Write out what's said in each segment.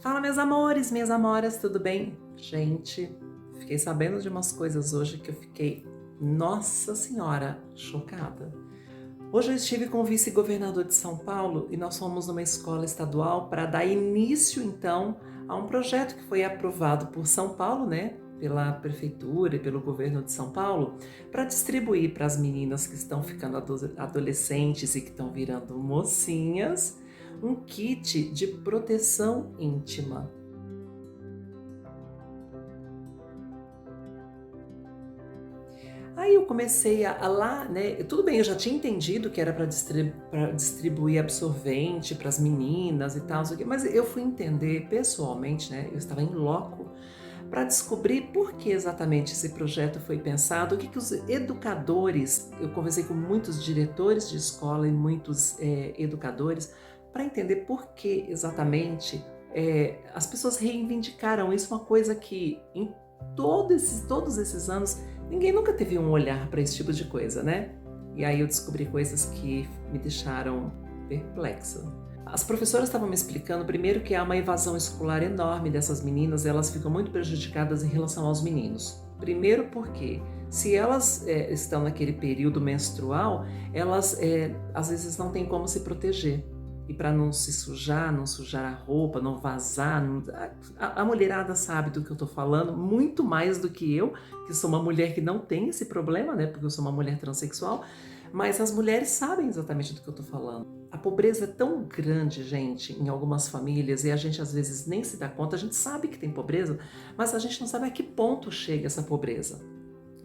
Fala, meus amores, minhas amoras, tudo bem? Gente, fiquei sabendo de umas coisas hoje que eu fiquei, nossa senhora, chocada. Hoje eu estive com o vice-governador de São Paulo e nós fomos numa escola estadual para dar início, então, a um projeto que foi aprovado por São Paulo, né? Pela prefeitura e pelo governo de São Paulo, para distribuir para as meninas que estão ficando adolescentes e que estão virando mocinhas, um kit de proteção íntima. Aí eu comecei a lá, né? Tudo bem, eu já tinha entendido que era para distribuir absorvente para as meninas e tal, não sei o quê, mas eu fui entender pessoalmente, né? Eu estava em loco para descobrir por que exatamente esse projeto foi pensado, o que os educadores, eu conversei com muitos diretores de escola e muitos educadores, para entender por que exatamente as pessoas reivindicaram isso, uma coisa que em todos esses anos ninguém nunca teve um olhar para esse tipo de coisa, né? E aí eu descobri coisas que me deixaram perplexa. As professoras estavam me explicando primeiro que há uma evasão escolar enorme dessas meninas, elas ficam muito prejudicadas em relação aos meninos. Primeiro porque se elas estão naquele período menstrual, elas às vezes não têm como se proteger. E para não se sujar, não sujar a roupa, não vazar, a mulherada sabe do que eu estou falando, muito mais do que eu, que sou uma mulher que não tem esse problema, né? Porque eu sou uma mulher transexual, mas as mulheres sabem exatamente do que eu estou falando. A pobreza é tão grande, gente, em algumas famílias, e a gente às vezes nem se dá conta, a gente sabe que tem pobreza, mas a gente não sabe a que ponto chega essa pobreza.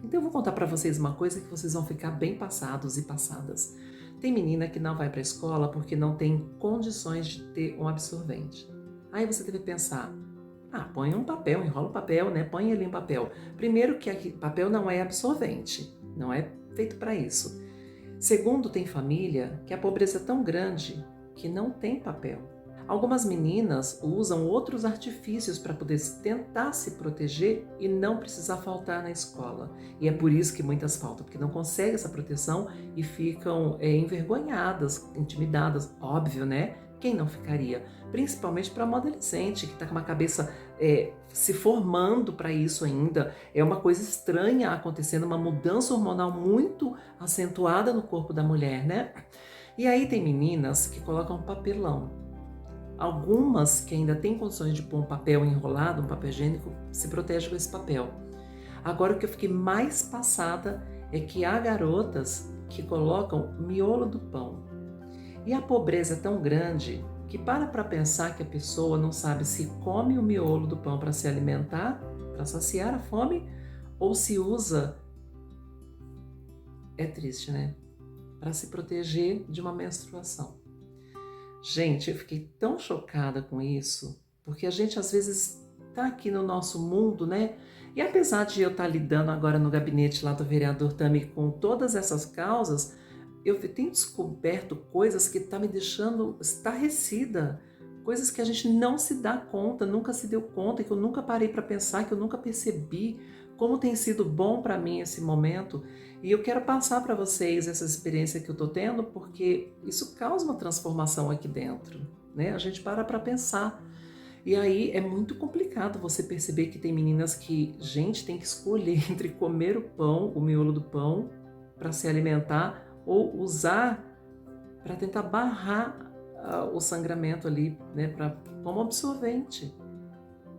Então eu vou contar para vocês uma coisa que vocês vão ficar bem passados e passadas. Tem menina que não vai para a escola porque não tem condições de ter um absorvente. Aí você deve pensar, põe um papel, enrola o papel, né? Põe ali um papel. Primeiro que papel não é absorvente, não é feito para isso. Segundo, tem família que a pobreza é tão grande que não tem papel. Algumas meninas usam outros artifícios para poder tentar se proteger e não precisar faltar na escola. E é por isso que muitas faltam, porque não conseguem essa proteção e ficam envergonhadas, intimidadas. Óbvio, né? Quem não ficaria? Principalmente para uma adolescente que está com uma cabeça se formando para isso ainda. É uma coisa estranha acontecendo, uma mudança hormonal muito acentuada no corpo da mulher, né? E aí tem meninas que colocam papelão. Algumas que ainda têm condições de pôr um papel enrolado, um papel higiênico, se protegem com esse papel. Agora, o que eu fiquei mais passada é que há garotas que colocam miolo do pão. E a pobreza é tão grande que para pensar que a pessoa não sabe se come o miolo do pão para se alimentar, para saciar a fome, ou se usa, é triste, né? Para se proteger de uma menstruação. Gente, eu fiquei tão chocada com isso, porque a gente às vezes está aqui no nosso mundo, né? E apesar de eu estar lidando agora no gabinete lá do vereador Tami com todas essas causas, eu tenho descoberto coisas que estão me deixando estarrecida, coisas que a gente não se dá conta, nunca se deu conta, que eu nunca parei para pensar, que eu nunca percebi como tem sido bom para mim esse momento. E eu quero passar para vocês essa experiência que eu estou tendo, porque isso causa uma transformação aqui dentro, né? A gente para pensar. E aí é muito complicado você perceber que tem meninas que, gente, tem que escolher entre comer o pão, o miolo do pão, para se alimentar, ou usar para tentar barrar o sangramento ali, né, como absorvente.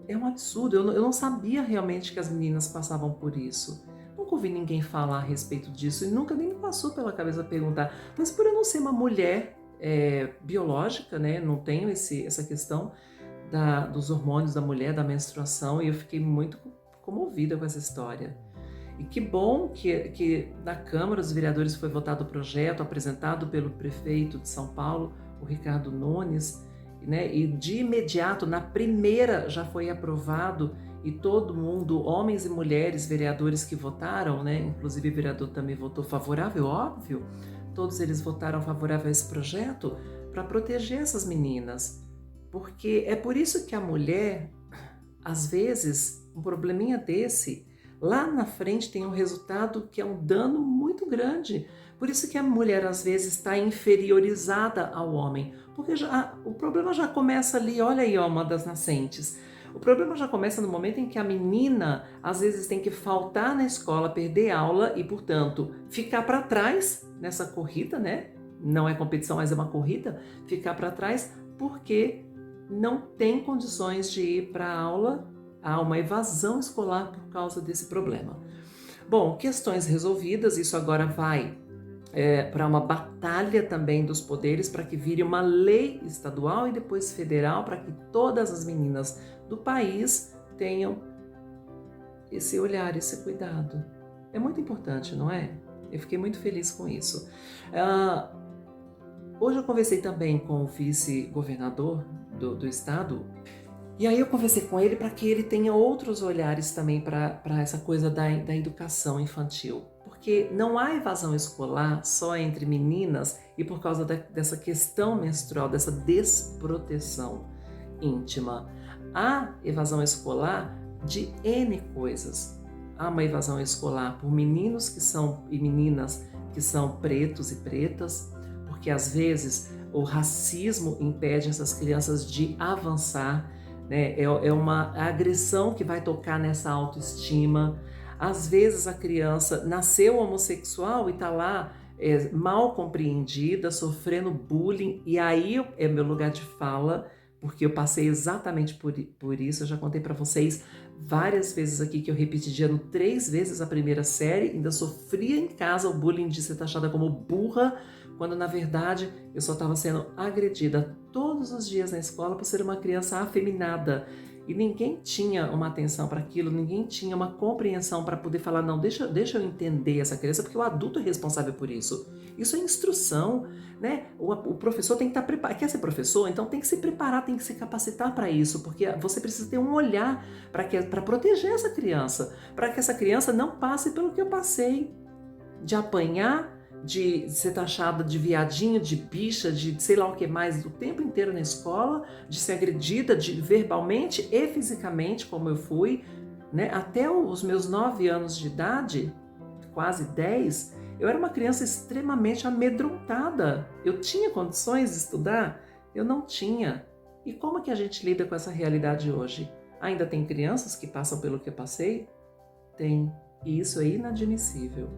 É um absurdo, eu não sabia realmente que as meninas passavam por isso. Nunca ouvi ninguém falar a respeito disso e nunca nem me passou pela cabeça perguntar. Mas por eu não ser uma mulher biológica, né, não tenho essa questão dos hormônios da mulher, da menstruação, e eu fiquei muito comovida com essa história. E que bom que na Câmara dos Vereadores foi votado o projeto apresentado pelo prefeito de São Paulo, o Ricardo Nunes, né? E de imediato, na primeira, já foi aprovado e todo mundo, homens e mulheres, vereadores que votaram, né? Inclusive o vereador também votou favorável, óbvio, todos eles votaram favorável a esse projeto para proteger essas meninas. Porque é por isso que a mulher, às vezes, um probleminha desse lá na frente tem um resultado que é um dano muito grande. Por isso que a mulher às vezes está inferiorizada ao homem, porque o problema já começa ali, olha aí, ó, uma das nascentes. O problema já começa no momento em que a menina às vezes tem que faltar na escola, perder aula e, portanto, ficar para trás nessa corrida, né? Não é competição, mas é uma corrida, ficar para trás porque não tem condições de ir para a aula, há uma evasão escolar por causa desse problema. Bom, questões resolvidas, isso agora vai para uma batalha também dos poderes para que vire uma lei estadual e depois federal para que todas as meninas do país tenham esse olhar, esse cuidado. É muito importante, não é? Eu fiquei muito feliz com isso. Hoje eu conversei também com o vice-governador do estado, e aí eu conversei com ele para que ele tenha outros olhares também para essa coisa da educação infantil. Porque não há evasão escolar só entre meninas e por causa dessa questão menstrual, dessa desproteção íntima. Há evasão escolar de N coisas. Há uma evasão escolar por meninos e meninas que são pretos e pretas, porque às vezes o racismo impede essas crianças de avançar, né? É uma agressão que vai tocar nessa autoestima. Às vezes a criança nasceu homossexual e está lá mal compreendida, sofrendo bullying, e aí é meu lugar de fala, porque eu passei exatamente por isso. Eu já contei para vocês várias vezes aqui que eu repeti de ano 3 vezes a primeira série, ainda sofria em casa o bullying de ser taxada como burra, quando na verdade eu só estava sendo agredida todos os dias na escola por ser uma criança afeminada. E ninguém tinha uma atenção para aquilo, ninguém tinha uma compreensão para poder falar, não, deixa eu entender essa criança, porque o adulto é responsável por isso. Isso é instrução, né? O professor tem que estar preparado. Quer ser professor? Então tem que se preparar, tem que se capacitar para isso, porque você precisa ter um olhar para proteger essa criança, para que essa criança não passe pelo que eu passei, de apanhar, de ser taxada de viadinho, de bicha, de sei lá o que mais, o tempo inteiro na escola, de ser agredida verbalmente e fisicamente, como eu fui, né? Até os meus 9 anos de idade, quase 10, eu era uma criança extremamente amedrontada. Eu tinha condições de estudar? Eu não tinha. E como é que a gente lida com essa realidade hoje? Ainda tem crianças que passam pelo que eu passei? Tem. E isso é inadmissível.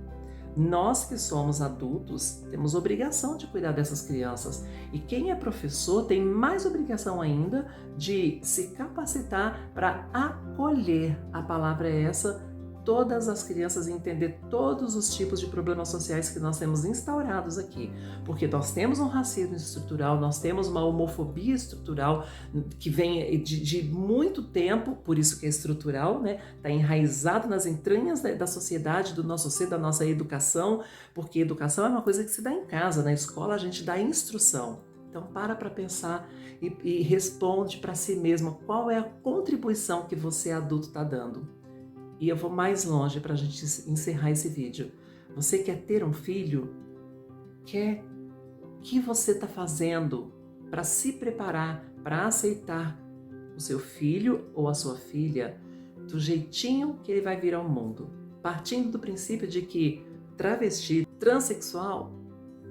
Nós que somos adultos temos obrigação de cuidar dessas crianças, e quem é professor tem mais obrigação ainda de se capacitar para acolher, a palavra é essa, todas as crianças e entender todos os tipos de problemas sociais que nós temos instaurados aqui, porque nós temos um racismo estrutural, nós temos uma homofobia estrutural que vem de muito tempo, por isso que é estrutural, né? Está enraizado nas entranhas da sociedade, do nosso ser, da nossa educação, porque educação é uma coisa que se dá em casa, na escola a gente dá instrução. Então para pensar e responde para si mesma qual é a contribuição que você adulto está dando. E eu vou mais longe para a gente encerrar esse vídeo. Você quer ter um filho? O que você está fazendo para se preparar, para aceitar o seu filho ou a sua filha do jeitinho que ele vai vir ao mundo? Partindo do princípio de que travesti, transexual,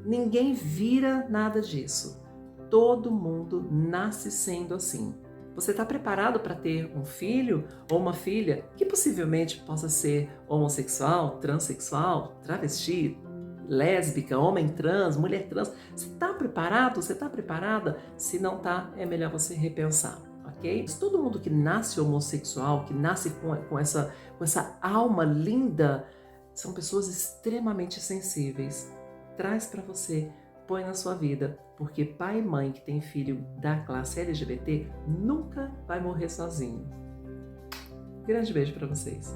ninguém vira nada disso. Todo mundo nasce sendo assim. Você está preparado para ter um filho ou uma filha que possivelmente possa ser homossexual, transexual, travesti, lésbica, homem trans, mulher trans? Você está preparado? Você está preparada? Se não está, é melhor você repensar, ok? Mas todo mundo que nasce homossexual, que nasce com essa alma linda, são pessoas extremamente sensíveis. Traz para você, põe na sua vida, porque pai e mãe que tem filho da classe LGBT nunca vai morrer sozinho. Grande beijo para vocês.